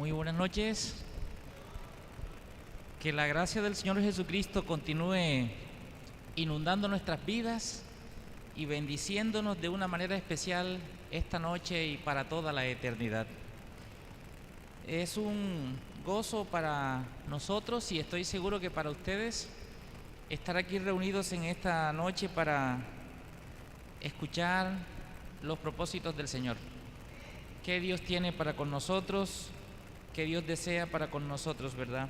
Muy buenas noches. Que la gracia del Señor Jesucristo continúe inundando nuestras vidas y bendiciéndonos de una manera especial esta noche y para toda la eternidad. Es un gozo para nosotros y estoy seguro que para ustedes estar aquí reunidos en esta noche para escuchar los propósitos del Señor. ¿Qué Dios tiene para con nosotros? ¿Qué Dios desea para con nosotros, verdad?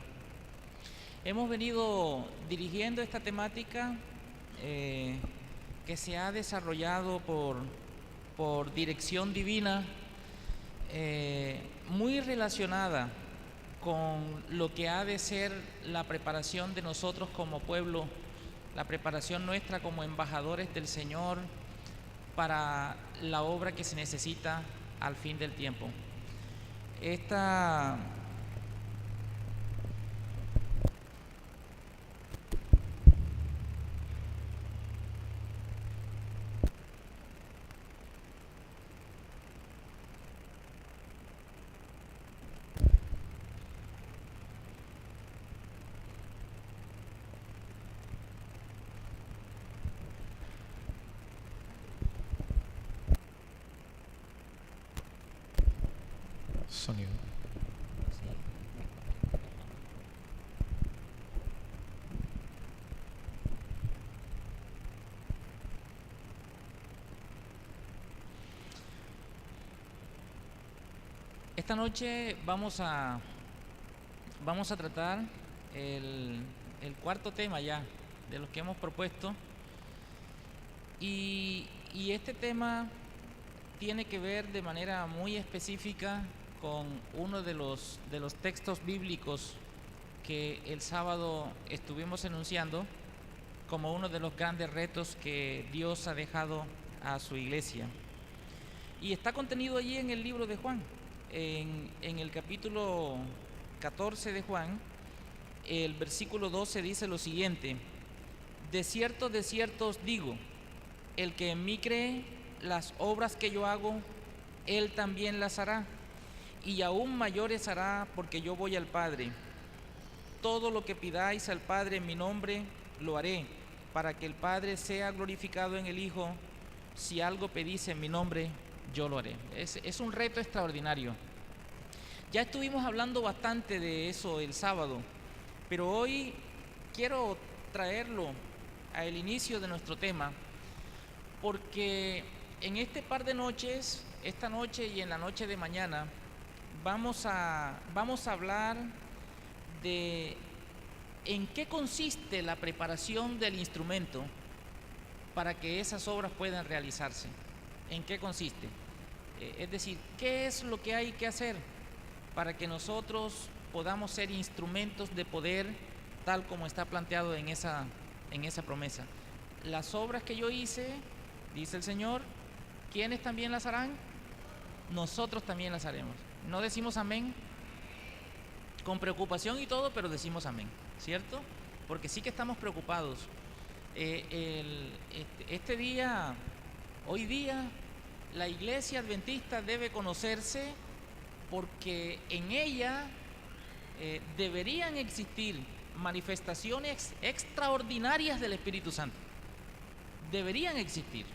Hemos venido dirigiendo esta temática que se ha desarrollado por dirección divina, muy relacionada con lo que ha de ser la preparación de nosotros como pueblo, la preparación nuestra como embajadores del Señor para la obra que se necesita al fin del tiempo. Esta Sonido. Esta noche vamos a tratar el cuarto tema ya de los que hemos propuesto y este tema tiene que ver de manera muy específica con uno de los textos bíblicos que el sábado estuvimos enunciando como uno de los grandes retos que Dios ha dejado a su iglesia. Y está contenido allí en el libro de Juan, en el capítulo 14 de Juan, el versículo 12 dice lo siguiente: de cierto os digo, el que en mí cree, las obras que yo hago, él también las hará, y aún mayores hará, porque yo voy al Padre. Todo lo que pidáis al Padre en mi nombre, lo haré, para que el Padre sea glorificado en el Hijo. Si algo pedís en mi nombre, yo lo haré. Es un reto extraordinario. Ya estuvimos hablando bastante de eso el sábado, pero hoy quiero traerlo al inicio de nuestro tema, porque en este par de noches, esta noche y en la noche de mañana, vamos a hablar de en qué consiste la preparación del instrumento para que esas obras puedan realizarse. ¿En qué consiste? Es decir, ¿qué es lo que hay que hacer para que nosotros podamos ser instrumentos de poder tal como está planteado en esa promesa? Las obras que yo hice, dice el Señor, ¿quiénes también las harán? Nosotros también las haremos. No decimos amén con preocupación y todo, pero decimos amén, ¿cierto? Porque sí que estamos preocupados. Este día, hoy día, la iglesia adventista debe conocerse porque en ella deberían existir manifestaciones extraordinarias del Espíritu Santo. Deberían existir.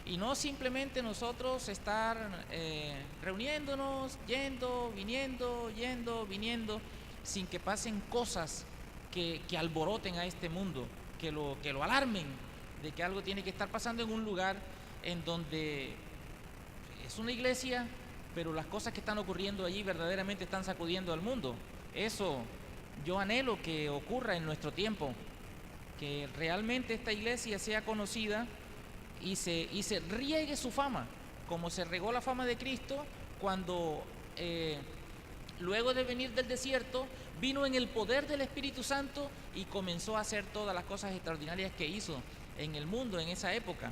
Y no simplemente nosotros estar reuniéndonos, yendo, viniendo, sin que pasen cosas que alboroten a este mundo, que lo alarmen de que algo tiene que estar pasando en un lugar en donde es una iglesia, pero las cosas que están ocurriendo allí verdaderamente están sacudiendo al mundo. Eso yo anhelo que ocurra en nuestro tiempo, que realmente esta iglesia sea conocida y se riegue su fama, como se regó la fama de Cristo cuando luego de venir del desierto vino en el poder del Espíritu Santo y comenzó a hacer todas las cosas extraordinarias que hizo en el mundo en esa época.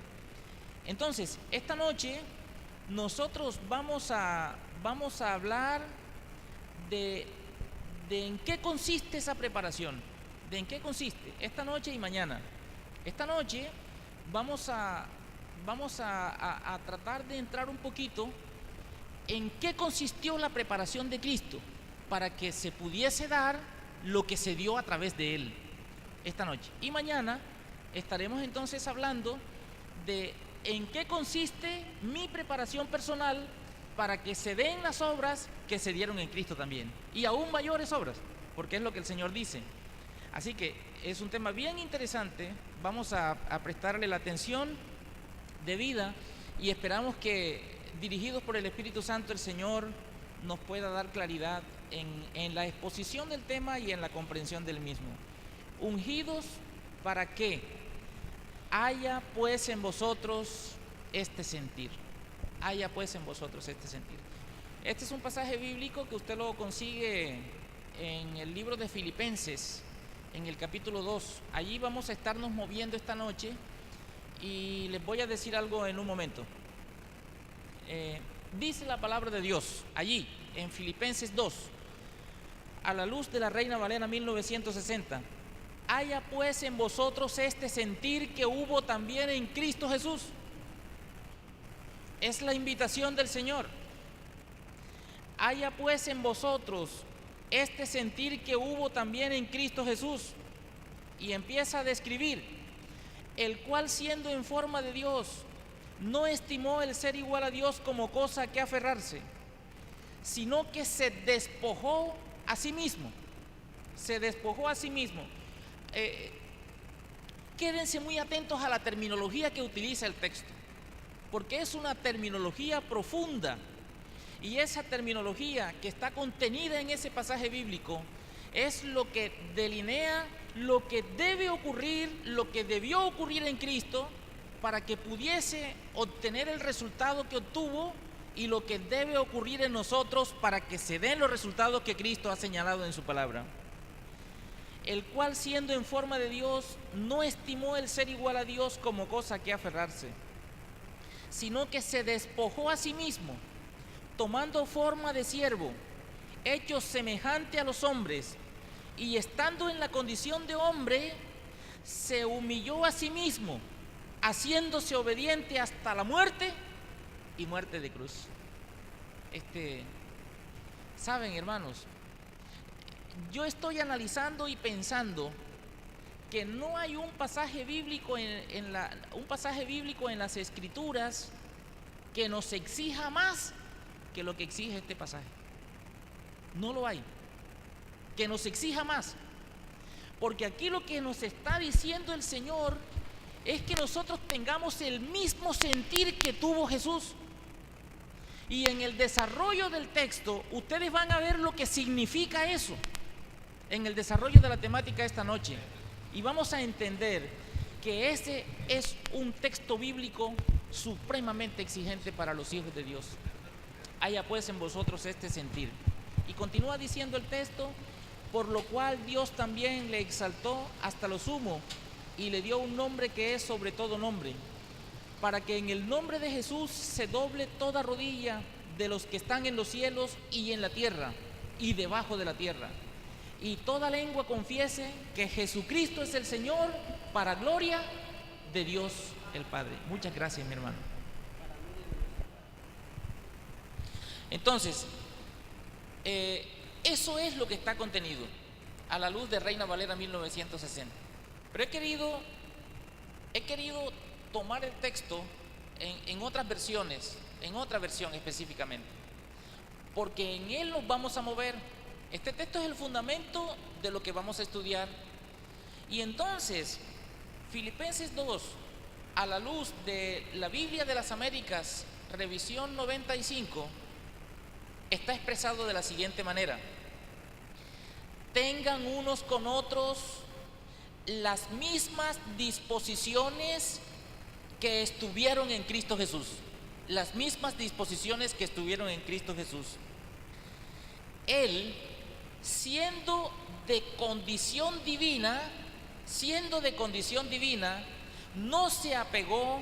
Entonces, esta noche nosotros vamos a hablar de en qué consiste esa preparación, de en qué consiste esta noche y mañana. Esta noche vamos a tratar de entrar un poquito en qué consistió la preparación de Cristo, para que se pudiese dar lo que se dio a través de Él esta noche. Y mañana estaremos entonces hablando de en qué consiste mi preparación personal para que se den las obras que se dieron en Cristo también, y aún mayores obras, porque es lo que el Señor dice. Así que es un tema bien interesante, vamos a prestarle la atención debida y esperamos que, dirigidos por el Espíritu Santo, el Señor nos pueda dar claridad en la exposición del tema y en la comprensión del mismo. Ungidos para que haya pues en vosotros este sentir. Haya pues en vosotros este sentir. Este es un pasaje bíblico que usted lo consigue en el libro de Filipenses, en el capítulo 2. Allí vamos a estarnos moviendo esta noche y les voy a decir algo en un momento. Dice la palabra de Dios allí en Filipenses 2, a la luz de la Reina Valera 1960. Haya pues en vosotros este sentir que hubo también en Cristo Jesús. Es la invitación del Señor. Haya pues en vosotros este sentir que hubo también en Cristo Jesús. Y empieza a describir: el cual, siendo en forma de Dios, no estimó el ser igual a Dios como cosa que aferrarse, sino que se despojó a sí mismo. Se despojó a sí mismo. Quédense muy atentos a la terminología que utiliza el texto, porque es una terminología profunda, y esa terminología que está contenida en ese pasaje bíblico es lo que delinea lo que debe ocurrir, lo que debió ocurrir en Cristo para que pudiese obtener el resultado que obtuvo, y lo que debe ocurrir en nosotros para que se den los resultados que Cristo ha señalado en su palabra. El cual, siendo en forma de Dios, no estimó el ser igual a Dios como cosa que aferrarse, sino que se despojó a sí mismo, tomando forma de siervo, hecho semejante a los hombres, y estando en la condición de hombre, se humilló a sí mismo, haciéndose obediente hasta la muerte, y muerte de cruz. Saben, hermanos, yo estoy analizando y pensando que no hay un pasaje bíblico en las Escrituras que nos exija más que lo que exige este pasaje. No lo hay, que nos exija más, porque aquí lo que nos está diciendo el Señor es que nosotros tengamos el mismo sentir que tuvo Jesús. Y en el desarrollo del texto ustedes van a ver lo que significa eso en el desarrollo de la temática esta noche, y vamos a entender que ese es un texto bíblico supremamente exigente para los hijos de Dios. Haya pues en vosotros este sentir. Y continúa diciendo el texto: por lo cual Dios también le exaltó hasta lo sumo y le dio un nombre que es sobre todo nombre, para que en el nombre de Jesús se doble toda rodilla de los que están en los cielos y en la tierra y debajo de la tierra, y toda lengua confiese que Jesucristo es el Señor, para gloria de Dios el Padre. Muchas gracias, mi hermano. Entonces, eso es lo que está contenido a la luz de Reina Valera 1960. Pero he querido tomar el texto en otras versiones, en otra versión específicamente, porque en él nos vamos a mover. Este texto es el fundamento de lo que vamos a estudiar. Y entonces, Filipenses 2, a la luz de la Biblia de las Américas, revisión 95, está expresado de la siguiente manera: tengan unos con otros las mismas disposiciones que estuvieron en Cristo Jesús. Las mismas disposiciones que estuvieron en Cristo Jesús. Él, siendo de condición divina, no se apegó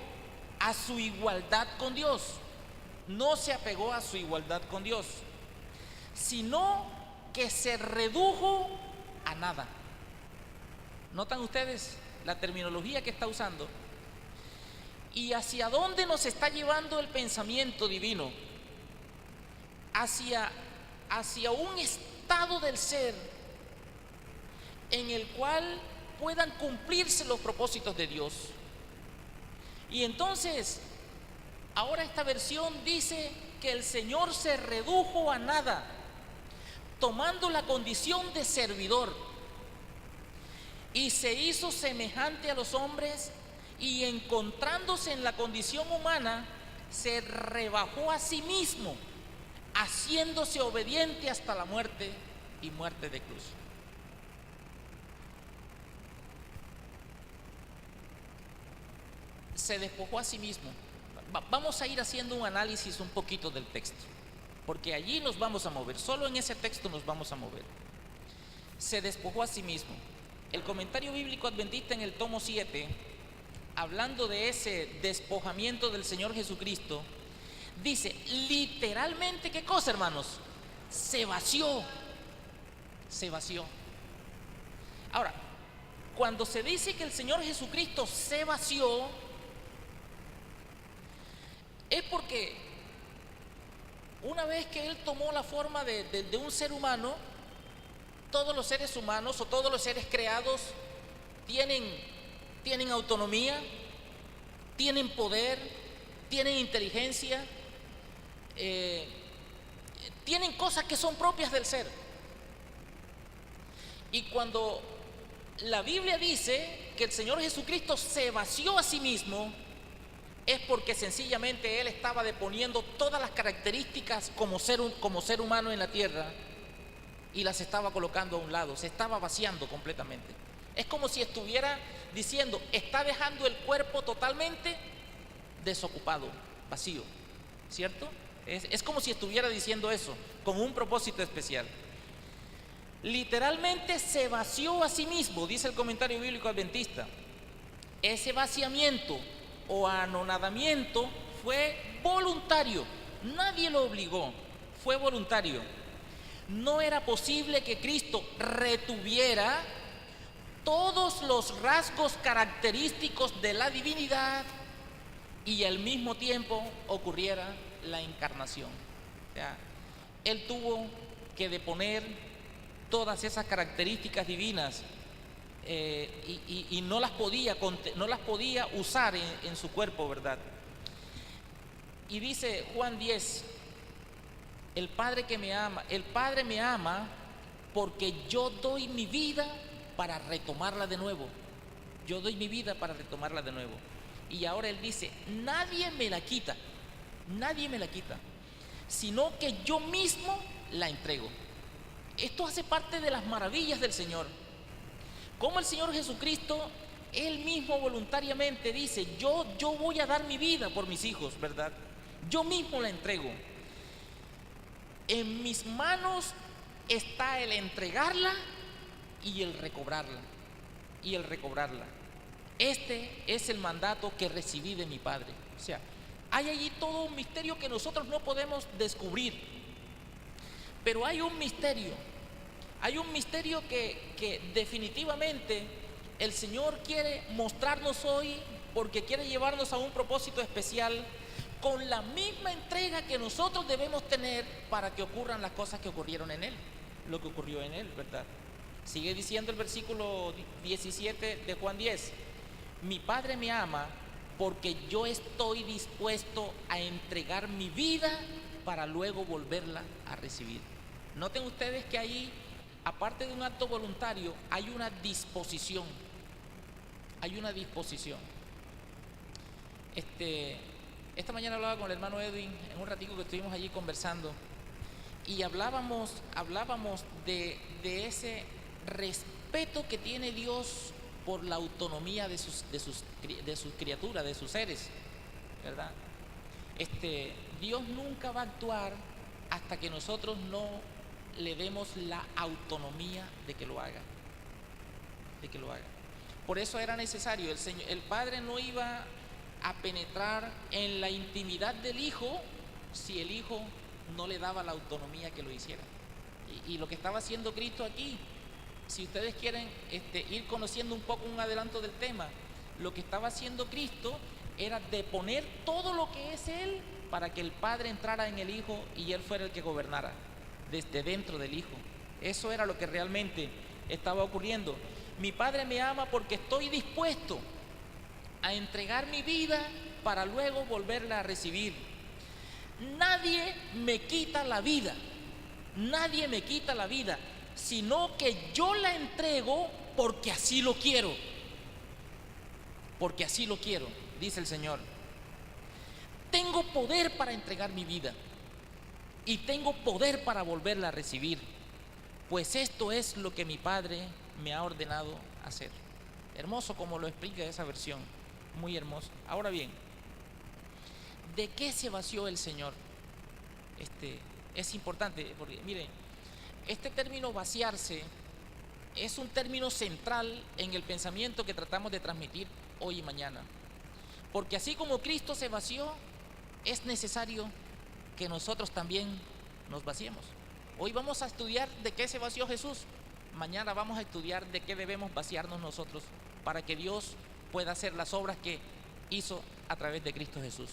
a su igualdad con Dios. No se apegó a su igualdad con Dios, sino que se redujo a nada. ¿Notan ustedes la terminología que está usando? ¿Y hacia dónde nos está llevando el pensamiento divino? Hacia un estado estado del ser en el cual puedan cumplirse los propósitos de Dios. Y entonces, ahora esta versión dice que el Señor se redujo a nada, tomando la condición de servidor, y se hizo semejante a los hombres, y encontrándose en la condición humana, se rebajó a sí mismo, haciéndose obediente hasta la muerte y muerte de cruz. Se despojó a sí mismo. Vamos a ir haciendo un análisis un poquito del texto, porque allí nos vamos a mover, solo en ese texto nos vamos a mover. Se despojó a sí mismo. El comentario bíblico adventista en el tomo 7, hablando de ese despojamiento del Señor Jesucristo, dice literalmente, ¿qué cosa, hermanos? Se vació. Se vació. Ahora, cuando se dice que el Señor Jesucristo se vació, es porque una vez que Él tomó la forma de un ser humano, todos los seres humanos o todos los seres creados tienen autonomía, tienen poder, tienen inteligencia, tienen cosas que son propias del ser. Y cuando la Biblia dice que el Señor Jesucristo se vació a sí mismo, es porque sencillamente Él estaba deponiendo todas las características como ser humano en la tierra y las estaba colocando a un lado, se estaba vaciando completamente. Es como si estuviera diciendo, está dejando el cuerpo totalmente desocupado, vacío, ¿cierto? Es como si estuviera diciendo eso, con un propósito especial. Literalmente se vació a sí mismo, dice el comentario bíblico adventista. Ese vaciamiento o anonadamiento fue voluntario, nadie lo obligó, fue voluntario. No era posible que Cristo retuviera todos los rasgos característicos de la divinidad y al mismo tiempo ocurriera la encarnación. O sea, Él tuvo que deponer todas esas características divinas y no las podía usar en su cuerpo, ¿verdad? Y dice Juan 10, el Padre me ama porque yo doy mi vida para retomarla de nuevo. Yo doy mi vida para retomarla de nuevo. Y ahora Él dice, nadie me la quita, sino que yo mismo la entrego. Esto hace parte de las maravillas del Señor. Como el Señor Jesucristo, Él mismo voluntariamente dice, yo voy a dar mi vida por mis hijos, ¿verdad? Yo mismo la entrego. En mis manos está el entregarla y el recobrarla. Este es el mandato que recibí de mi Padre. O sea, hay allí todo un misterio que nosotros no podemos descubrir. Pero hay un misterio que definitivamente el Señor quiere mostrarnos hoy, porque quiere llevarnos a un propósito especial, con la misma entrega que nosotros debemos tener para que ocurran las cosas que ocurrieron en Él, lo que ocurrió en Él, ¿verdad? Sigue diciendo el versículo 17 de Juan 10, mi Padre me ama porque yo estoy dispuesto a entregar mi vida para luego volverla a recibir. Noten ustedes que ahí, aparte de un acto voluntario, hay una disposición. Esta mañana hablaba con el hermano Edwin en un ratico que estuvimos allí conversando y hablábamos de ese respeto que tiene Dios por la autonomía de sus criaturas, de sus seres, ¿verdad? Dios nunca va a actuar hasta que nosotros no le demos la autonomía de que lo haga. Por eso era necesario, el Padre no iba a penetrar en la intimidad del Hijo si el Hijo no le daba la autonomía que lo hiciera. Y lo que estaba haciendo Cristo aquí, si ustedes quieren ir conociendo un poco un adelanto del tema, lo que estaba haciendo Cristo era deponer todo lo que es Él para que el Padre entrara en el Hijo y Él fuera el que gobernara desde dentro del Hijo. Eso era lo que realmente estaba ocurriendo. Mi Padre me ama porque estoy dispuesto a entregar mi vida para luego volverla a recibir. Nadie me quita la vida, nadie me quita la vida, sino que yo la entrego porque así lo quiero. Porque así lo quiero, dice el Señor. Tengo poder para entregar mi vida y tengo poder para volverla a recibir, pues esto es lo que mi Padre me ha ordenado hacer. Hermoso como lo explica esa versión, muy hermoso. Ahora bien, ¿de qué se vació el Señor? Es importante, porque miren, este término vaciarse es un término central en el pensamiento que tratamos de transmitir hoy y mañana. Porque así como Cristo se vació, es necesario que nosotros también nos vaciemos. Hoy vamos a estudiar de qué se vació Jesús. Mañana vamos a estudiar de qué debemos vaciarnos nosotros para que Dios pueda hacer las obras que hizo a través de Cristo Jesús.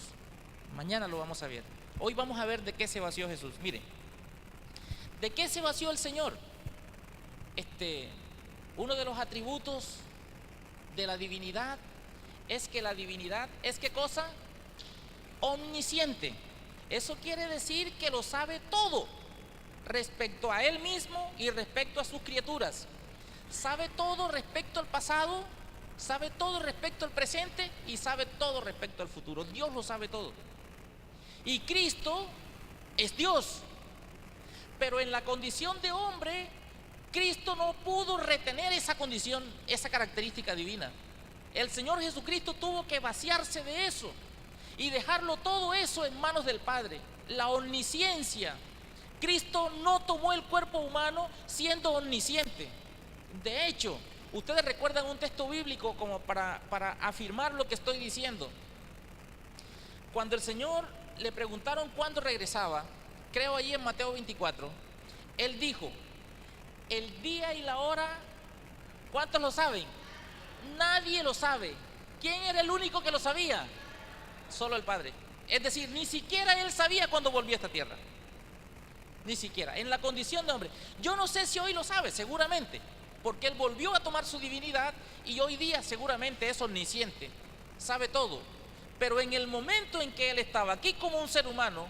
Mañana lo vamos a ver. Hoy vamos a ver de qué se vació Jesús. Miren, ¿de qué se vació el Señor? Uno de los atributos de la divinidad es que la divinidad es, ¿qué cosa? Omnisciente. Eso quiere decir que lo sabe todo respecto a Él mismo y respecto a sus criaturas. Sabe todo respecto al pasado, sabe todo respecto al presente y sabe todo respecto al futuro. Dios lo sabe todo. Y Cristo es Dios, pero en la condición de hombre, Cristo no pudo retener esa condición, esa característica divina. El Señor Jesucristo tuvo que vaciarse de eso y dejarlo todo eso en manos del Padre. La omnisciencia. Cristo no tomó el cuerpo humano siendo omnisciente. De hecho, ustedes recuerdan un texto bíblico como para afirmar lo que estoy diciendo. Cuando el Señor le preguntaron cuándo regresaba, creo allí en Mateo 24, Él dijo: el día y la hora, ¿cuántos lo saben? Nadie lo sabe. ¿Quién era el único que lo sabía? Solo el Padre. Es decir, ni siquiera Él sabía cuándo volvía a esta tierra. Ni siquiera, en la condición de hombre. Yo no sé si hoy lo sabe, seguramente, porque Él volvió a tomar su divinidad y hoy día seguramente es omnisciente, sabe todo. Pero en el momento en que Él estaba aquí como un ser humano,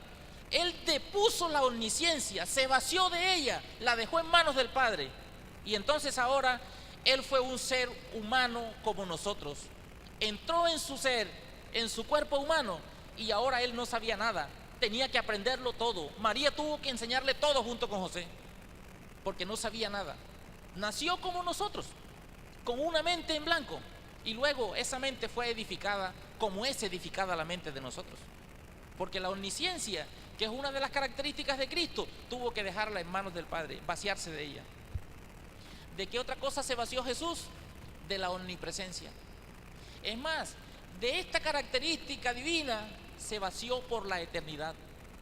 Él depuso la omnisciencia, se vació de ella, la dejó en manos del Padre. Y entonces ahora Él fue un ser humano como nosotros. Entró en su ser, en su cuerpo humano, y ahora Él no sabía nada. Tenía que aprenderlo todo. María tuvo que enseñarle todo junto con José, porque no sabía nada. Nació como nosotros, con una mente en blanco, y luego esa mente fue edificada como es edificada la mente de nosotros. Porque la omnisciencia, que es una de las características de Cristo, tuvo que dejarla en manos del Padre, vaciarse de ella. ¿De qué otra cosa se vació Jesús? De la omnipresencia. Es más, de esta característica divina se vació por la eternidad.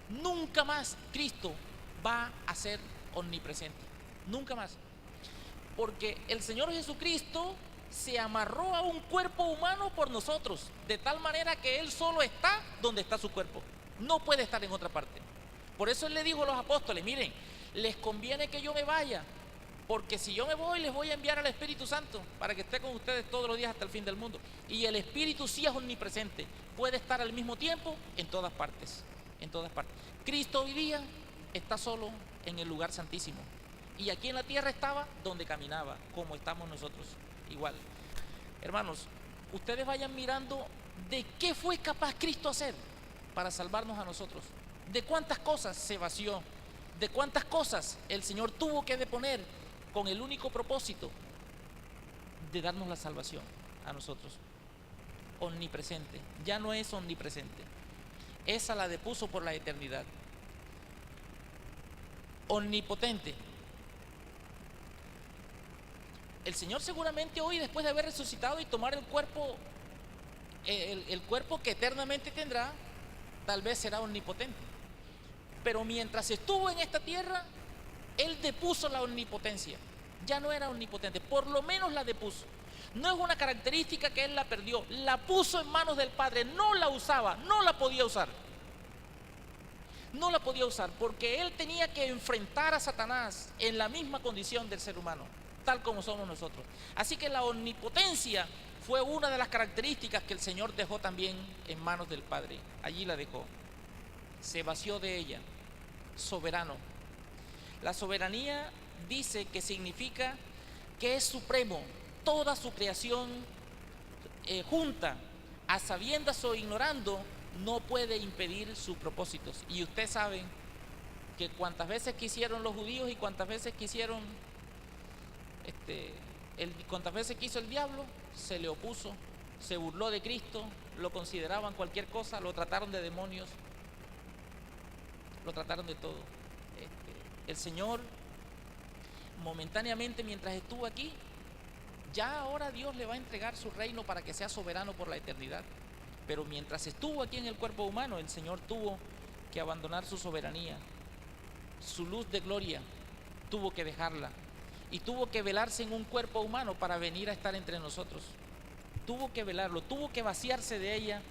Nunca más Cristo va a ser omnipresente. Nunca más. Porque el Señor Jesucristo se amarró a un cuerpo humano por nosotros, de tal manera que Él solo está donde está su cuerpo. No puede estar en otra parte. Por eso Él le dijo a los apóstoles: miren, les conviene que yo me vaya, porque si yo me voy, les voy a enviar al Espíritu Santo para que esté con ustedes todos los días hasta el fin del mundo. Y el Espíritu sí es omnipresente, puede estar al mismo tiempo en todas partes, en todas partes. Cristo hoy día está solo en el lugar santísimo, y aquí en la tierra estaba donde caminaba, como estamos nosotros, igual. Hermanos, ustedes vayan mirando de qué fue capaz Cristo hacer para salvarnos a nosotros, de cuántas cosas se vació, de cuántas cosas el Señor tuvo que deponer con el único propósito de darnos la salvación a nosotros. Omnipresente, ya no es omnipresente, esa la depuso por la eternidad. Omnipotente. El Señor seguramente hoy, después de haber resucitado y tomar el cuerpo, el cuerpo que eternamente tendrá, tal vez será omnipotente. Pero mientras estuvo en esta tierra, Él depuso la omnipotencia. Ya no era omnipotente, por lo menos la depuso. No es una característica que Él la perdió, la puso en manos del Padre, no la usaba, no la podía usar. No la podía usar porque él tenía que enfrentar a Satanás en la misma condición del ser humano, tal como somos nosotros. Así que la omnipotencia fue una de las características que el Señor dejó también en manos del Padre. Allí la dejó, se vació de ella. Soberano. La soberanía dice que significa que es supremo. Toda su creación junta, a sabiendas o ignorando, no puede impedir sus propósitos. Y usted sabe que cuantas veces quisieron los judíos y cuantas veces quisieron cuantas veces quiso el diablo, se le opuso, se burló de Cristo, lo consideraban cualquier cosa, lo trataron de demonios, lo trataron de todo. El Señor, momentáneamente mientras estuvo aquí, ya ahora Dios le va a entregar su reino para que sea soberano por la eternidad. Pero mientras estuvo aquí en el cuerpo humano, el Señor tuvo que abandonar su soberanía, su luz de gloria, tuvo que dejarla y tuvo que velarse en un cuerpo humano para venir a estar entre nosotros. Tuvo que velarlo, tuvo que vaciarse de ella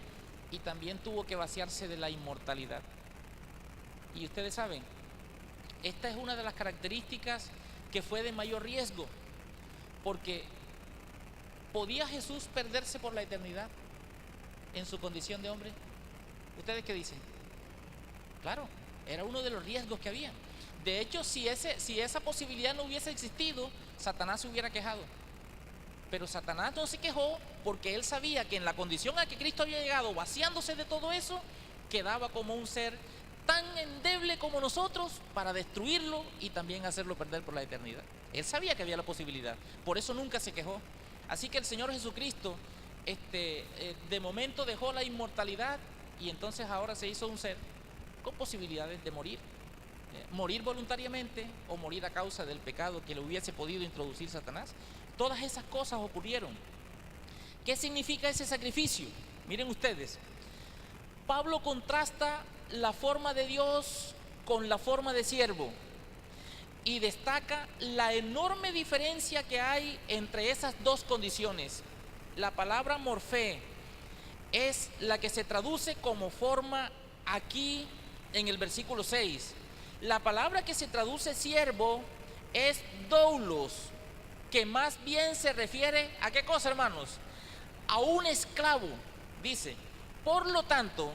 y también tuvo que vaciarse de la inmortalidad. Y ustedes saben, esta es una de las características que fue de mayor riesgo, porque ¿podía Jesús perderse por la eternidad en su condición de hombre? ¿Ustedes qué dicen? Claro, era uno de los riesgos que había. De hecho, si esa posibilidad no hubiese existido, Satanás se hubiera quejado. Pero Satanás no se quejó porque él sabía que en la condición a que Cristo había llegado, vaciándose de todo eso, quedaba como un ser tan endeble como nosotros para destruirlo y también hacerlo perder por la eternidad. Él sabía que había la posibilidad, por eso nunca se quejó. Así que el Señor Jesucristo de momento dejó la inmortalidad y entonces ahora se hizo un ser con posibilidades de morir. Morir voluntariamente o morir a causa del pecado que le hubiese podido introducir Satanás. Todas esas cosas ocurrieron. ¿Qué significa ese sacrificio? Miren ustedes, Pablo contrasta la forma de Dios con la forma de siervo y destaca la enorme diferencia que hay entre esas dos condiciones. La palabra morfé es la que se traduce como forma aquí en el versículo 6. La palabra que se traduce siervo es doulos, que más bien se refiere a ¿qué cosa, hermanos? A un esclavo, dice. Por lo tanto,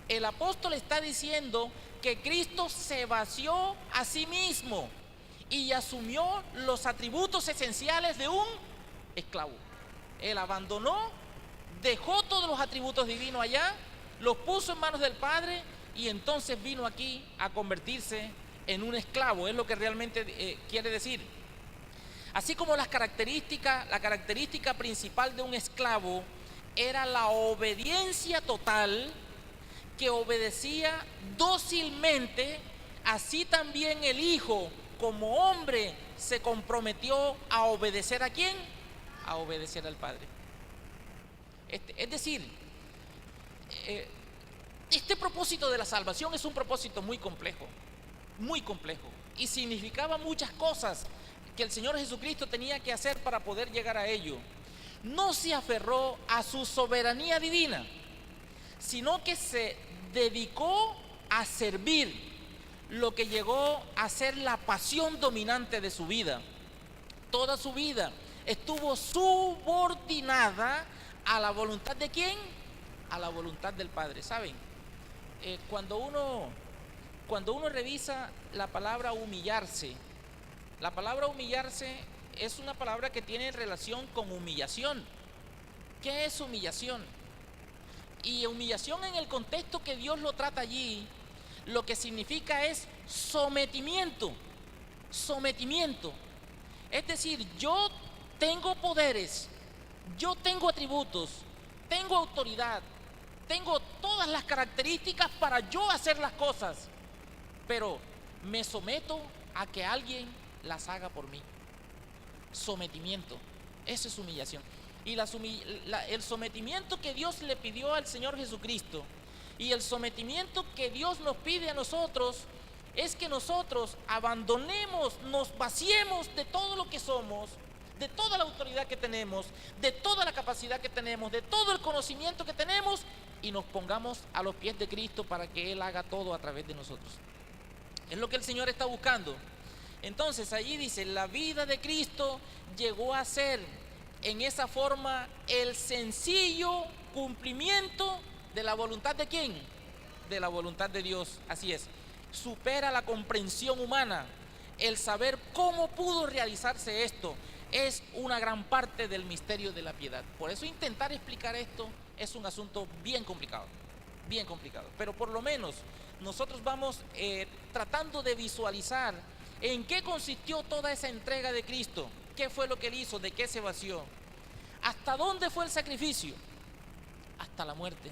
el apóstol está diciendo que Cristo se vació a sí mismo y asumió los atributos esenciales de un esclavo. Él abandonó, dejó todos los atributos divinos allá, los puso en manos del Padre y entonces vino aquí a convertirse en un esclavo. Es lo que realmente quiere decir. Así como la característica principal de un esclavo era la obediencia total, que obedecía dócilmente, así también el Hijo, como hombre, se comprometió a obedecer ¿a quién? A obedecer al Padre. Es decir, este propósito de la salvación es un propósito muy complejo, y significaba muchas cosas que el Señor Jesucristo tenía que hacer para poder llegar a ello. No se aferró a su soberanía divina, sino que se dedicó a servir, lo que llegó a ser la pasión dominante de su vida. Toda su vida estuvo subordinada a la voluntad ¿de quién? A la voluntad del Padre. ¿Saben? Cuando uno revisa la palabra humillarse es una palabra que tiene relación con humillación. ¿Qué es humillación? Y humillación en el contexto que Dios lo trata allí, lo que significa es sometimiento. Es decir, yo tengo poderes, yo tengo atributos, tengo autoridad, tengo todas las características para yo hacer las cosas, pero me someto a que alguien las haga por mí. Sometimiento, eso es humillación. Y el sometimiento que Dios le pidió al Señor Jesucristo y el sometimiento que Dios nos pide a nosotros es que nosotros abandonemos, nos vaciemos de todo lo que somos, de toda la autoridad que tenemos, de toda la capacidad que tenemos, de todo el conocimiento que tenemos, y nos pongamos a los pies de Cristo para que Él haga todo a través de nosotros. Es lo que el Señor está buscando. Entonces allí dice, la vida de Cristo llegó a ser en esa forma el sencillo cumplimiento de la voluntad ¿de quién? De la voluntad de Dios. Así es, supera la comprensión humana. El saber cómo pudo realizarse esto es una gran parte del misterio de la piedad. Por eso intentar explicar esto es un asunto bien complicado, pero por lo menos nosotros vamos tratando de visualizar en qué consistió toda esa entrega de Cristo, qué fue lo que Él hizo, de qué se vació, hasta dónde fue el sacrificio, hasta la muerte.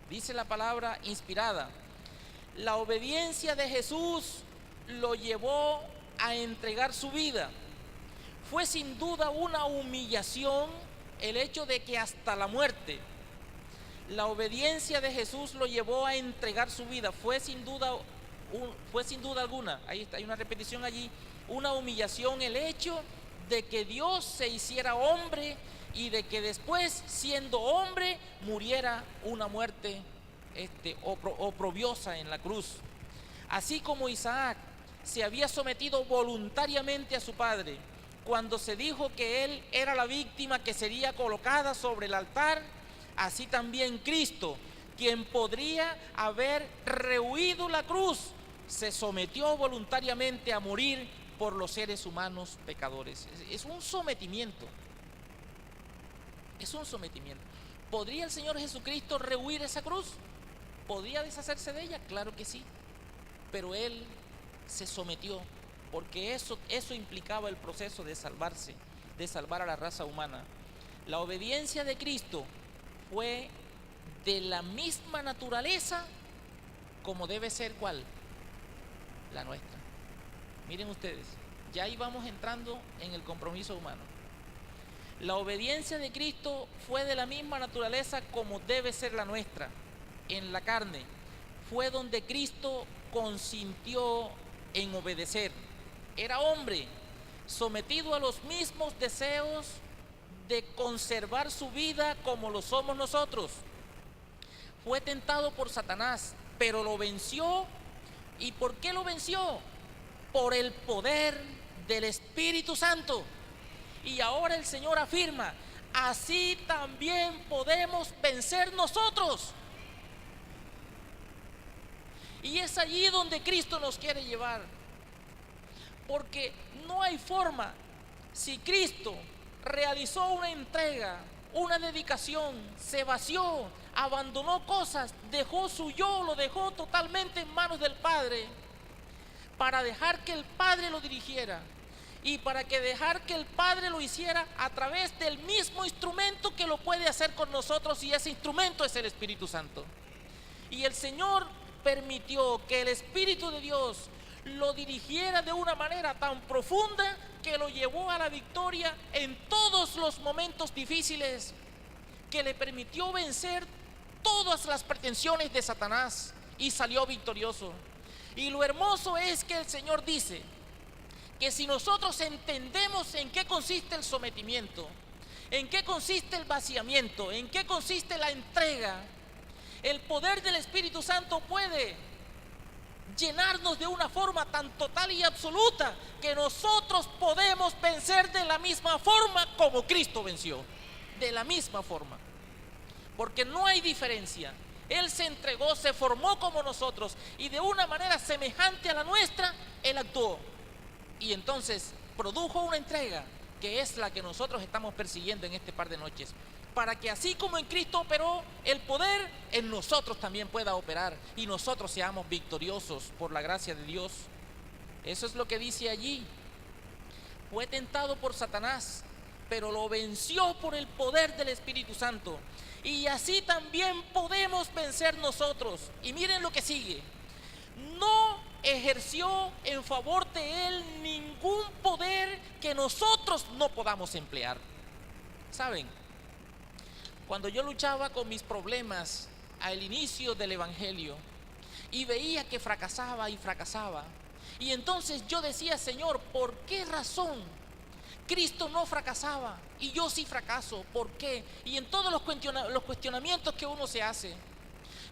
Dice la palabra inspirada, la obediencia de Jesús lo llevó a entregar su vida. Fue sin duda una humillación el hecho de que hasta la muerte, la obediencia de Jesús lo llevó a entregar su vida. Fue sin duda alguna, ahí está, hay una repetición allí, una humillación el hecho de que Dios se hiciera hombre y de que después, siendo hombre, muriera una muerte oprobiosa en la cruz. Así como Isaac se había sometido voluntariamente a su padre cuando se dijo que él era la víctima que sería colocada sobre el altar, así también Cristo, quien podría haber rehuido la cruz, se sometió voluntariamente a morir por los seres humanos pecadores. Es un sometimiento. Es un sometimiento. ¿Podría el Señor Jesucristo rehuir esa cruz? ¿Podría deshacerse de ella? Claro que sí. Pero Él se sometió, porque eso implicaba el proceso de salvarse, de salvar a la raza humana. La obediencia de Cristo fue de la misma naturaleza como debe ser, ¿cuál? La nuestra. Miren ustedes, ya ahí vamos entrando en el compromiso humano. La obediencia de Cristo fue de la misma naturaleza como debe ser la nuestra. En la carne fue donde Cristo consintió en obedecer. Era hombre, sometido a los mismos deseos de conservar su vida como lo somos nosotros. Fue tentado por Satanás, pero lo venció. ¿Y por qué lo venció? Por el poder del Espíritu Santo. Y ahora el Señor afirma, así también podemos vencer nosotros. Y es allí donde Cristo nos quiere llevar. Porque no hay forma, si Cristo realizó una entrega, una dedicación, se vació, abandonó cosas, dejó su yo, lo dejó totalmente en manos del Padre, para dejar que el Padre lo dirigiera y para que dejar que el Padre lo hiciera a través del mismo instrumento que lo puede hacer con nosotros, y ese instrumento es el Espíritu Santo. Y el Señor permitió que el Espíritu de Dios lo dirigiera de una manera tan profunda que lo llevó a la victoria en todos los momentos difíciles, que le permitió vencer todas las pretensiones de Satanás y salió victorioso. Y lo hermoso es que el Señor dice que si nosotros entendemos en qué consiste el sometimiento, en qué consiste el vaciamiento, en qué consiste la entrega, el poder del Espíritu Santo puede llenarnos de una forma tan total y absoluta que nosotros podemos vencer de la misma forma como Cristo venció, de la misma forma, porque no hay diferencia. Él se entregó, se formó como nosotros y de una manera semejante a la nuestra, Él actuó. Y entonces produjo una entrega que es la que nosotros estamos persiguiendo en este par de noches, para que así como en Cristo operó el poder, en nosotros también pueda operar y nosotros seamos victoriosos por la gracia de Dios. Eso es lo que dice allí. Fue tentado por Satanás, pero lo venció por el poder del Espíritu Santo. Y así también podemos vencer nosotros. Y miren lo que sigue. No ejerció en favor de él ningún poder que nosotros no podamos emplear. ¿Saben? Cuando yo luchaba con mis problemas al inicio del Evangelio y veía que fracasaba y fracasaba, y entonces yo decía, Señor, ¿por qué razón Cristo no fracasaba y yo sí fracaso. ¿Por qué? Y en todos los cuestionamientos que uno se hace,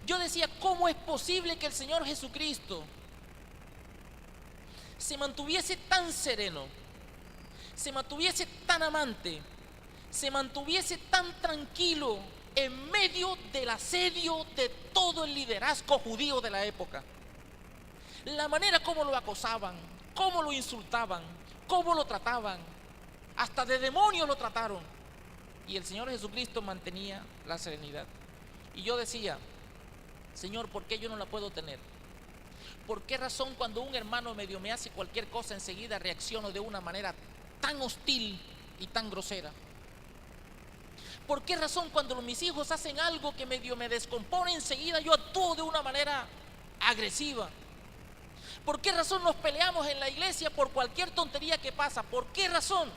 yo decía, ¿cómo es posible que el Señor Jesucristo se mantuviese tan sereno, se mantuviese tan amante, se mantuviese tan tranquilo en medio del asedio de todo el liderazgo judío de la época? La manera como lo acosaban, cómo lo insultaban, cómo lo trataban, hasta de demonio lo trataron. Y el Señor Jesucristo mantenía la serenidad. Y yo decía, Señor, ¿por qué yo no la puedo tener? ¿Por qué razón cuando un hermano medio me hace cualquier cosa enseguida reacciono de una manera tan hostil y tan grosera? ¿Por qué razón cuando mis hijos hacen algo que medio me descompone enseguida yo actúo de una manera agresiva? ¿Por qué razón nos peleamos en la iglesia por cualquier tontería que pasa? ¿Por qué razón?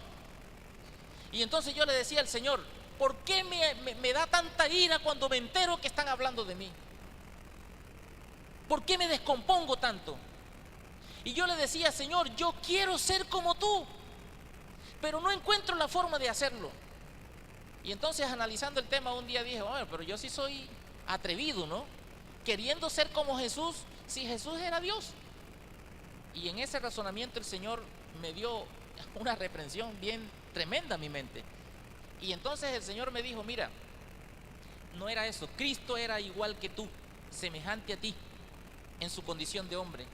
Y entonces yo le decía al Señor, ¿por qué me da tanta ira cuando me entero que están hablando de mí? ¿Por qué me descompongo tanto? Y yo le decía, Señor, yo quiero ser como tú, pero no encuentro la forma de hacerlo. Y entonces, analizando el tema, un día dije, bueno, pero yo sí soy atrevido, ¿no? Queriendo ser como Jesús, si Jesús era Dios. Y en ese razonamiento el Señor me dio una reprensión bien tremenda a mi mente. Y entonces el Señor me dijo, mira, no era eso, Cristo era igual que tú, semejante a ti, en su condición de hombre.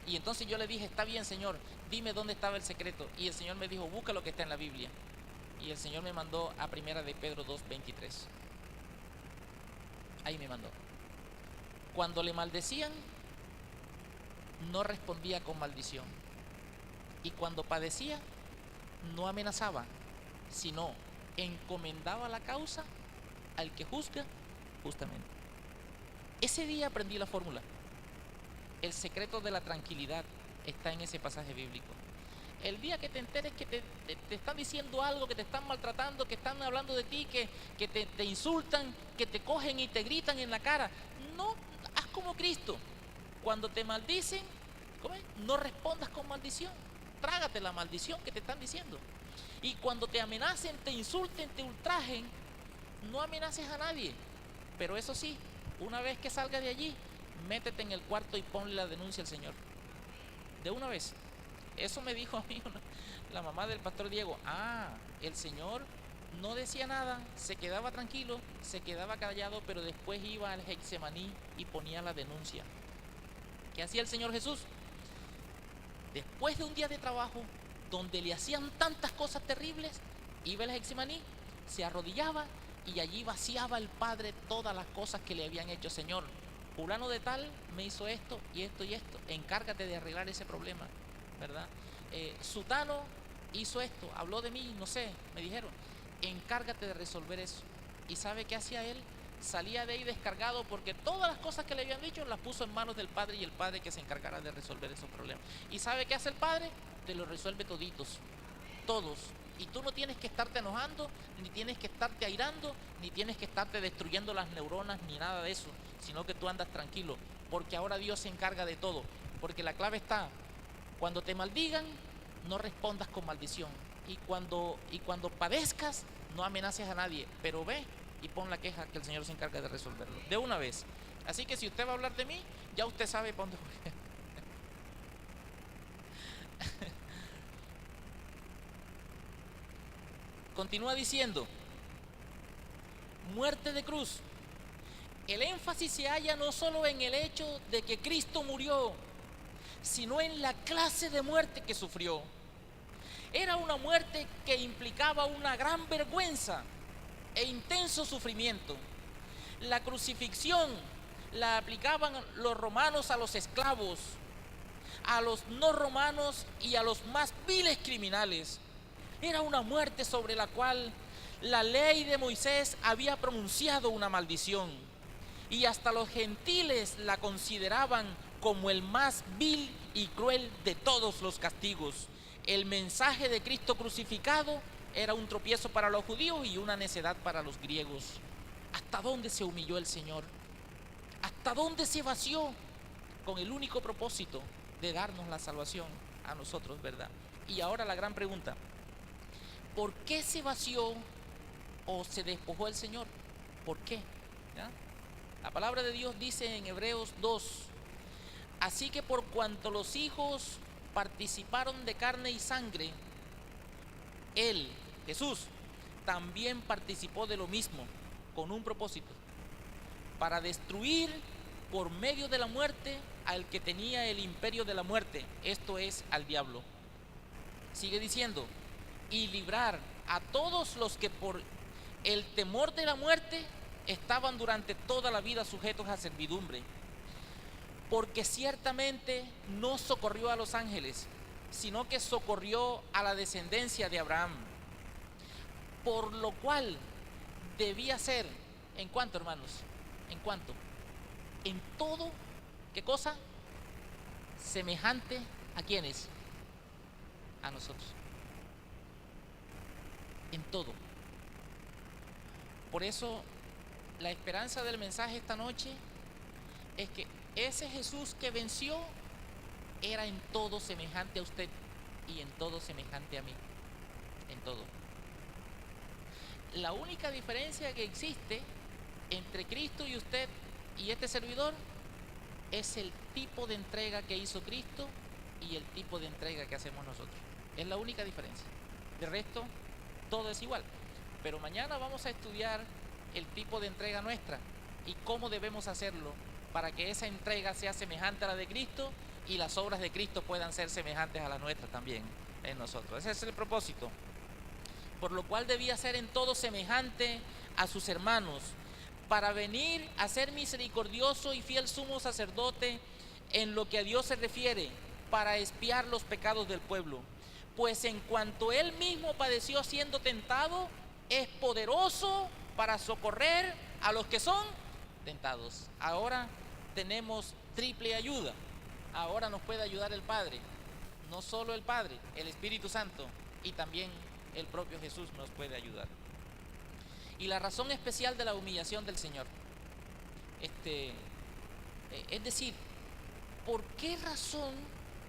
Y entonces yo le dije, está bien, Señor, dime dónde estaba el secreto. Y el Señor me dijo, busca lo que está en la Biblia. Y el Señor me mandó a 1 de Pedro 2:23. Ahí me mandó. Cuando le maldecían, no respondía con maldición. Y cuando padecía, no amenazaba, sino encomendaba la causa al que juzga justamente. Ese día aprendí la fórmula. El secreto de la tranquilidad está en ese pasaje bíblico. El día que te enteres que te están diciendo algo, que te están maltratando, que están hablando de ti, que te insultan, que te cogen y te gritan en la cara, no, haz como Cristo. Cuando te maldicen, no respondas con maldición. Trágate la maldición que te están diciendo. Y cuando te amenacen, te insulten, te ultrajen, no amenaces a nadie. Pero eso sí, una vez que salgas de allí, métete en el cuarto y ponle la denuncia al Señor. De una vez. Eso me dijo a mí la mamá del pastor Diego. El Señor no decía nada, se quedaba tranquilo, se quedaba callado, pero después iba al Getsemaní y ponía la denuncia. ¿Qué hacía el Señor Jesús? Después de un día de trabajo, donde le hacían tantas cosas terribles, iba al Getsemaní, se arrodillaba y allí vaciaba el Padre todas las cosas que le habían hecho. Señor, fulano de tal me hizo esto y esto y esto, encárgate de arreglar ese problema, ¿verdad? Sutano hizo esto, habló de mí, no sé, me dijeron, encárgate de resolver eso. ¿Y sabe qué hacía él? Salía de ahí descargado porque todas las cosas que le habían dicho las puso en manos del Padre, y el Padre que se encargará de resolver esos problemas. ¿Y sabe qué hace el Padre? Te lo resuelve toditos, todos. Y tú no tienes que estarte enojando, ni tienes que estarte airando, ni tienes que estarte destruyendo las neuronas, ni nada de eso, sino que tú andas tranquilo, porque ahora Dios se encarga de todo. Porque la clave está, cuando te maldigan, no respondas con maldición. Y cuando padezcas, no amenaces a nadie, pero ve y pon la queja, que el Señor se encarga de resolverlo, de una vez. Así que si usted va a hablar de mí, ya usted sabe para dónde voy. Continúa diciendo, muerte de cruz. El énfasis se halla no solo en el hecho de que Cristo murió, sino en la clase de muerte que sufrió. Era una muerte que implicaba una gran vergüenza e intenso sufrimiento. La crucifixión la aplicaban los romanos a los esclavos, a los no romanos y a los más viles criminales. Era una muerte sobre la cual la ley de Moisés había pronunciado una maldición, y hasta los gentiles la consideraban como el más vil y cruel de todos los castigos. El mensaje de Cristo crucificado era un tropiezo para los judíos y una necedad para los griegos. ¿Hasta dónde se humilló el Señor? ¿Hasta dónde se vació? Con el único propósito de darnos la salvación a nosotros, ¿verdad? Y ahora la gran pregunta: ¿Por qué se vació o se despojó el Señor? ¿Por qué? ¿Ya? La palabra de Dios dice en Hebreos 2: así que por cuanto los hijos participaron de carne y sangre, Él, Jesús, también participó de lo mismo, con un propósito: para destruir por medio de la muerte al que tenía el imperio de la muerte, esto es, al diablo. Sigue diciendo: y librar a todos los que por el temor de la muerte estaban durante toda la vida sujetos a servidumbre. Porque ciertamente no socorrió a los ángeles, sino que socorrió a la descendencia de Abraham. Por lo cual debía ser, ¿en cuánto, hermanos? ¿En cuánto? En todo, ¿qué cosa? Semejante a ¿quiénes? A nosotros. En todo. Por eso la esperanza del mensaje esta noche es que ese Jesús que venció era en todo semejante a usted y en todo semejante a mí. En todo. La única diferencia que existe entre Cristo y usted y este servidor es el tipo de entrega que hizo Cristo y el tipo de entrega que hacemos nosotros. Es la única diferencia. De resto, todo es igual. Pero mañana vamos a estudiar el tipo de entrega nuestra y cómo debemos hacerlo para que esa entrega sea semejante a la de Cristo y las obras de Cristo puedan ser semejantes a las nuestras también en nosotros. Ese es el propósito. Por lo cual debía ser en todo semejante a sus hermanos, para venir a ser misericordioso y fiel sumo sacerdote en lo que a Dios se refiere, para expiar los pecados del pueblo. Pues en cuanto él mismo padeció siendo tentado, es poderoso para socorrer a los que son tentados. Ahora tenemos triple ayuda. Ahora nos puede ayudar el Padre. No solo el Padre, el Espíritu Santo, y también el propio Jesús nos puede ayudar. Y la razón especial de la humillación del Señor, es decir, ¿por qué razón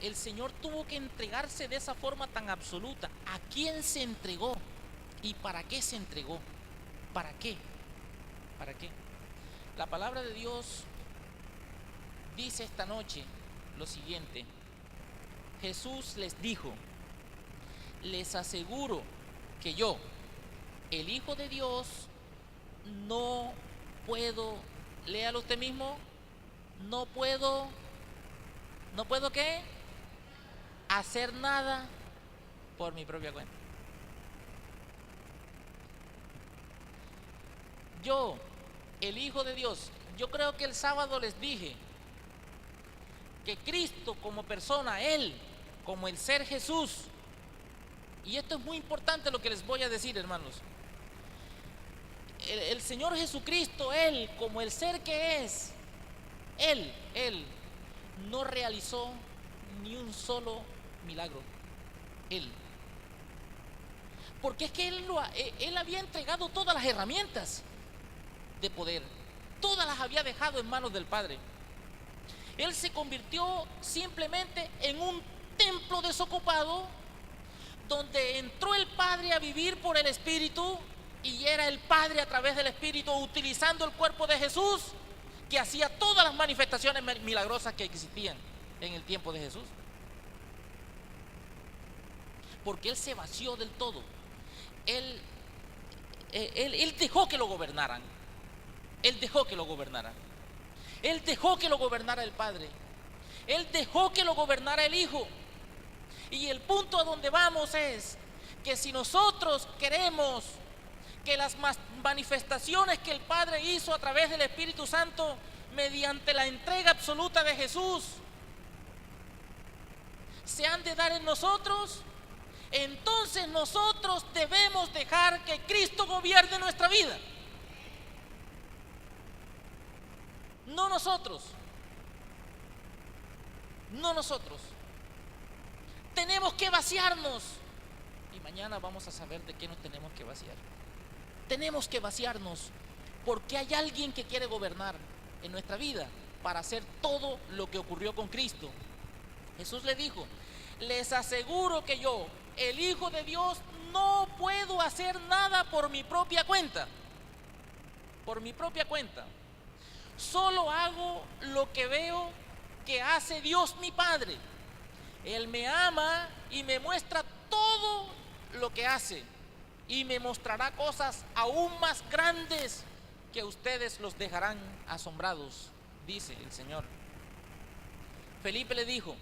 el Señor tuvo que entregarse de esa forma tan absoluta? ¿A quién se entregó? ¿Y para qué se entregó? ¿Para qué? ¿Para qué? La palabra de Dios dice esta noche lo siguiente: Jesús les dijo: les aseguro que yo, el Hijo de Dios, no puedo, léalo usted mismo, no puedo ¿qué? Hacer nada por mi propia cuenta. Yo, el Hijo de Dios, yo creo que el sábado les dije que Cristo como persona, Él como el ser Jesús, y esto es muy importante lo que les voy a decir, hermanos, el Señor Jesucristo, Él como el ser que es, Él no realizó ni un solo milagro. Él. Porque es que Él había entregado todas las herramientas de poder. Todas las había dejado en manos del Padre. Él se convirtió simplemente en un templo desocupado donde entró el Padre a vivir por el Espíritu, y era el Padre a través del Espíritu utilizando el cuerpo de Jesús que hacía todas las manifestaciones milagrosas que existían en el tiempo de Jesús. Porque Él se vació del todo. Él dejó que lo gobernaran. Él dejó que lo gobernaran. Él dejó que lo gobernara el Padre. Él dejó que lo gobernara el Hijo. Y el punto a donde vamos es que si nosotros queremos que las manifestaciones que el Padre hizo a través del Espíritu Santo mediante la entrega absoluta de Jesús se han de dar en nosotros, entonces nosotros debemos dejar que Cristo gobierne nuestra vida. No nosotros. No nosotros. Tenemos que vaciarnos. Y mañana vamos a saber de qué nos tenemos que vaciar. Tenemos que vaciarnos porque hay alguien que quiere gobernar en nuestra vida para hacer todo lo que ocurrió con Cristo. Jesús le dijo: les aseguro que yo, el Hijo de Dios, no puedo hacer nada por mi propia cuenta. Por mi propia cuenta. Solo hago lo que veo que hace Dios mi Padre. Él me ama y me muestra todo lo que hace. Y me mostrará cosas aún más grandes que ustedes los dejarán asombrados, dice el Señor. Felipe le dijo: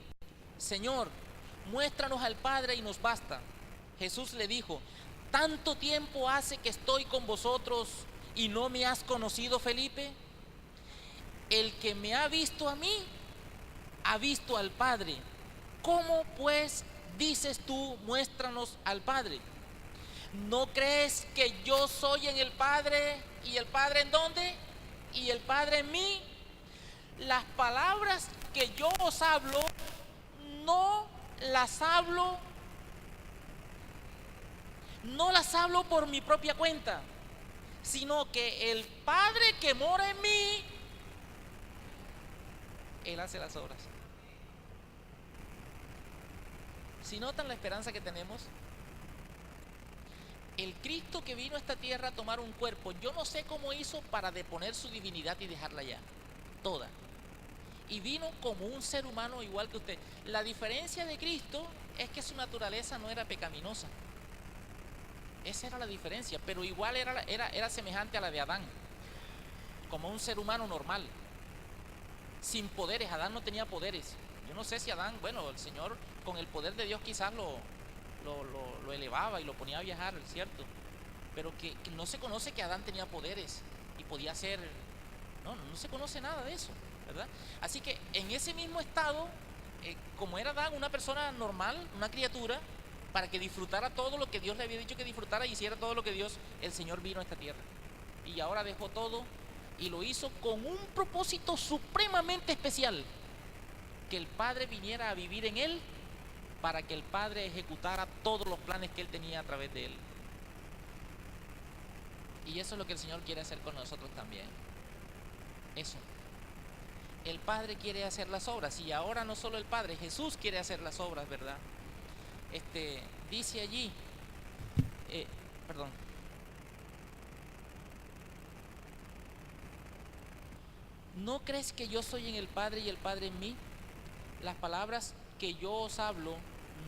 Señor, muéstranos al Padre y nos basta. Jesús le dijo: ¿tanto tiempo hace que estoy con vosotros y no me has conocido, Felipe? El que me ha visto a mí, ha visto al Padre. ¿Cómo pues dices tú, muéstranos al Padre? ¿No crees que yo soy en el Padre y el Padre en dónde? Y el Padre en mí. Las palabras que yo os hablo, no las hablo por mi propia cuenta, sino que el Padre que mora en mí, Él hace las obras. Si notan la esperanza que tenemos, el Cristo que vino a esta tierra a tomar un cuerpo, yo no sé cómo hizo para deponer su divinidad y dejarla allá, toda. Y vino como un ser humano igual que usted. La diferencia de Cristo es que su naturaleza no era pecaminosa. Esa era la diferencia, pero igual era semejante a la de Adán, como un ser humano normal, sin poderes. Adán no tenía poderes. Yo no sé si Adán, bueno, el Señor con el poder de Dios quizás lo elevaba y lo ponía a viajar, ¿cierto? Pero que no se conoce que Adán tenía poderes y podía hacer, no se conoce nada de eso, ¿verdad? Así que en ese mismo estado, como era Adán, una persona normal, una criatura, para que disfrutara todo lo que Dios le había dicho que disfrutara y hiciera todo lo que Dios, el Señor, vino a esta tierra. Y ahora dejó todo y lo hizo con un propósito supremamente especial: que el Padre viniera a vivir en Él, para que el Padre ejecutara todos los planes que Él tenía a través de Él. Y eso es lo que el Señor quiere hacer con nosotros también. Eso. El Padre quiere hacer las obras, y ahora no solo el Padre, Jesús quiere hacer las obras, ¿verdad? Dice allí, ¿no crees que yo soy en el Padre y el Padre en mí? Las palabras que yo os hablo,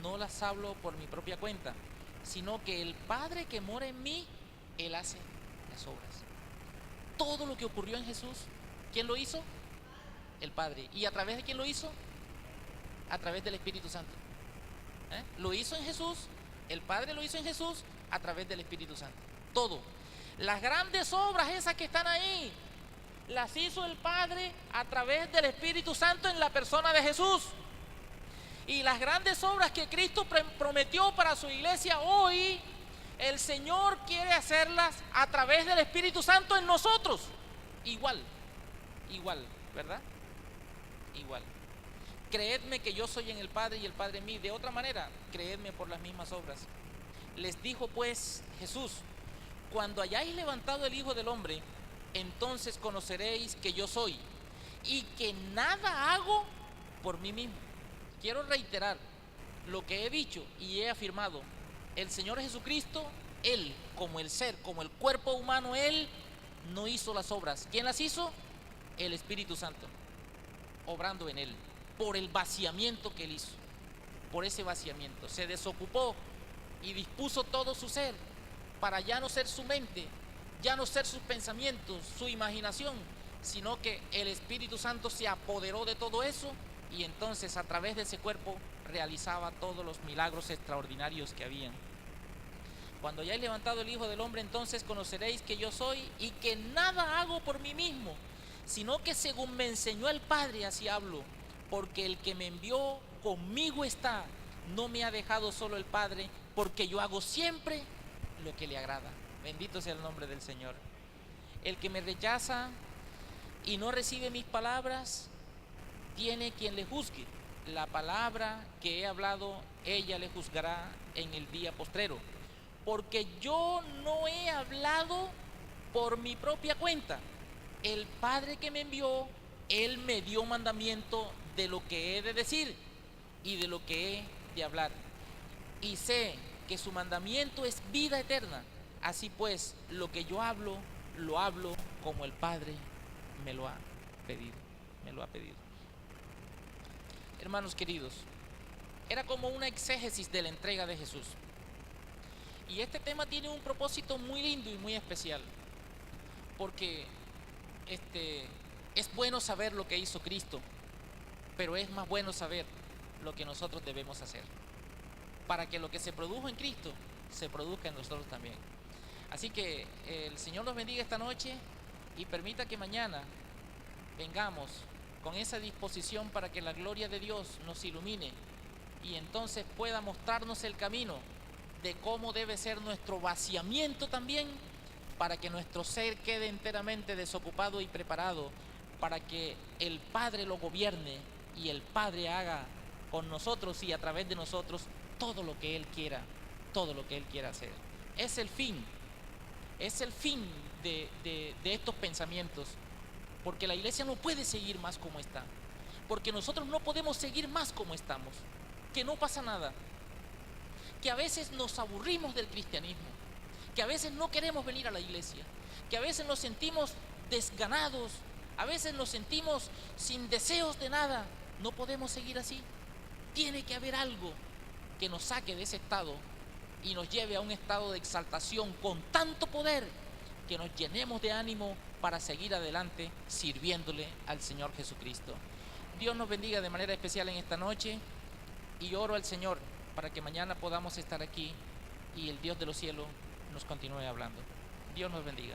no las hablo por mi propia cuenta, sino que el Padre que mora en mí, Él hace las obras. Todo lo que ocurrió en Jesús, ¿quién lo hizo? El Padre. ¿Y a través de quién lo hizo? A través del Espíritu Santo. Lo hizo en Jesús, el Padre lo hizo en Jesús, a través del Espíritu Santo. Todo. Las grandes obras esas que están ahí, las hizo el Padre a través del Espíritu Santo en la persona de Jesús. Y las grandes obras que Cristo prometió para su iglesia hoy, el Señor quiere hacerlas a través del Espíritu Santo en nosotros. Igual, ¿verdad? Igual. Creedme que yo soy en el Padre y el Padre en mí. De otra manera, creedme por las mismas obras. Les dijo pues Jesús: cuando hayáis levantado el Hijo del Hombre, entonces conoceréis que yo soy, y que nada hago por mí mismo. Quiero reiterar lo que he dicho y he afirmado. El Señor Jesucristo, Él, como el ser, como el cuerpo humano, Él no hizo las obras. ¿Quién las hizo? El Espíritu Santo, obrando en Él, por el vaciamiento que Él hizo. Por ese vaciamiento se desocupó y dispuso todo su ser para ya no ser su mente, ya no ser sus pensamientos, su imaginación, sino que el Espíritu Santo se apoderó de todo eso, y entonces a través de ese cuerpo realizaba todos los milagros extraordinarios que habían. Cuando hayáis levantado el Hijo del Hombre, entonces conoceréis que yo soy, y que nada hago por mí mismo, sino que según me enseñó el Padre, así hablo. Porque el que me envió conmigo está. No me ha dejado solo el Padre, porque yo hago siempre lo que le agrada. Bendito sea el nombre del Señor. El que me rechaza y no recibe mis palabras, tiene quien le juzgue. La palabra que he hablado, ella le juzgará en el día postrero. Porque yo no he hablado por mi propia cuenta. El Padre que me envió, Él me dio mandamiento de lo que he de decir y de lo que he de hablar. Y sé que su mandamiento es vida eterna. Así pues, lo que yo hablo, lo hablo como el Padre me lo ha pedido. Hermanos queridos, era como una exégesis de la entrega de Jesús. Y este tema tiene un propósito muy lindo y muy especial, porque es bueno saber lo que hizo Cristo, pero es más bueno saber lo que nosotros debemos hacer, para que lo que se produjo en Cristo se produzca en nosotros también. Así que el Señor nos bendiga esta noche y permita que mañana vengamos con esa disposición para que la gloria de Dios nos ilumine y entonces pueda mostrarnos el camino de cómo debe ser nuestro vaciamiento también, para que nuestro ser quede enteramente desocupado y preparado para que el Padre lo gobierne y el Padre haga con nosotros y a través de nosotros todo lo que Él quiera hacer. Es el fin de estos pensamientos, porque la iglesia no puede seguir más como está, porque nosotros no podemos seguir más como estamos, que no pasa nada, que a veces nos aburrimos del cristianismo, que a veces no queremos venir a la iglesia, que a veces nos sentimos desganados, a veces nos sentimos sin deseos de nada. No podemos seguir así. Tiene que haber algo que nos saque de ese estado y nos lleve a un estado de exaltación con tanto poder que nos llenemos de ánimo para seguir adelante sirviéndole al Señor Jesucristo. Dios nos bendiga de manera especial en esta noche y oro al Señor para que mañana podamos estar aquí y el Dios de los cielos nos continúe hablando. Dios nos bendiga.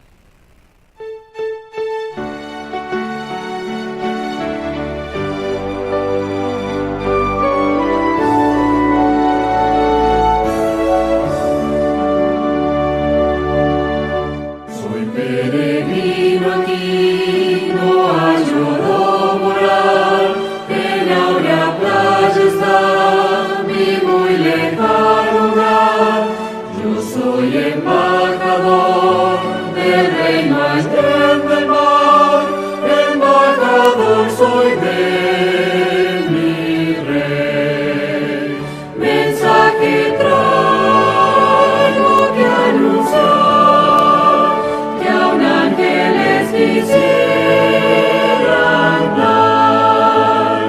Soy peregrino aquí, no hallo dónde morar, en la áurea playa está mi muy lejano hogar. Yo soy embajador del reino allende del mar, embajador soy de mi rey. Mensaje traigo que anunciar, que aun ángeles quisieran dar.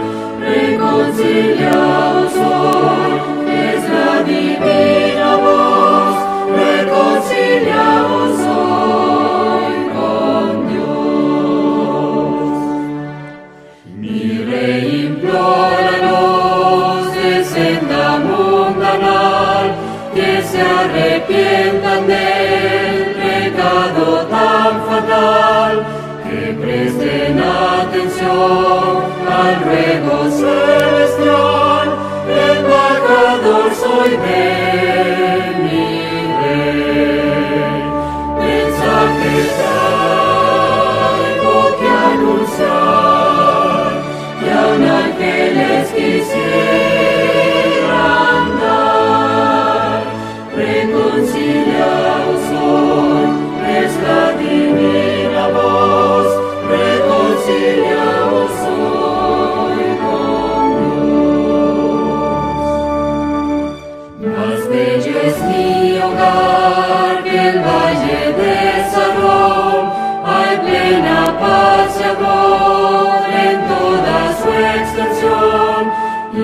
Reconciliados hoy es la divina voz, reconciliados hoy con Dios. Mi Rey implóranos de senda mundanal, que se arrepientan del pecado tan fatal, que presten atención al ruego celestial. Embajador soy de mi Rey. Mensaje traigo que anunciar, que aun ángeles quisieran dar. Reconciliados hoy es la divina voz, reconciliados hoy con Dios. Más bello es mi hogar que el valle de Sarón, hay plena paz y amor en toda su extensión, y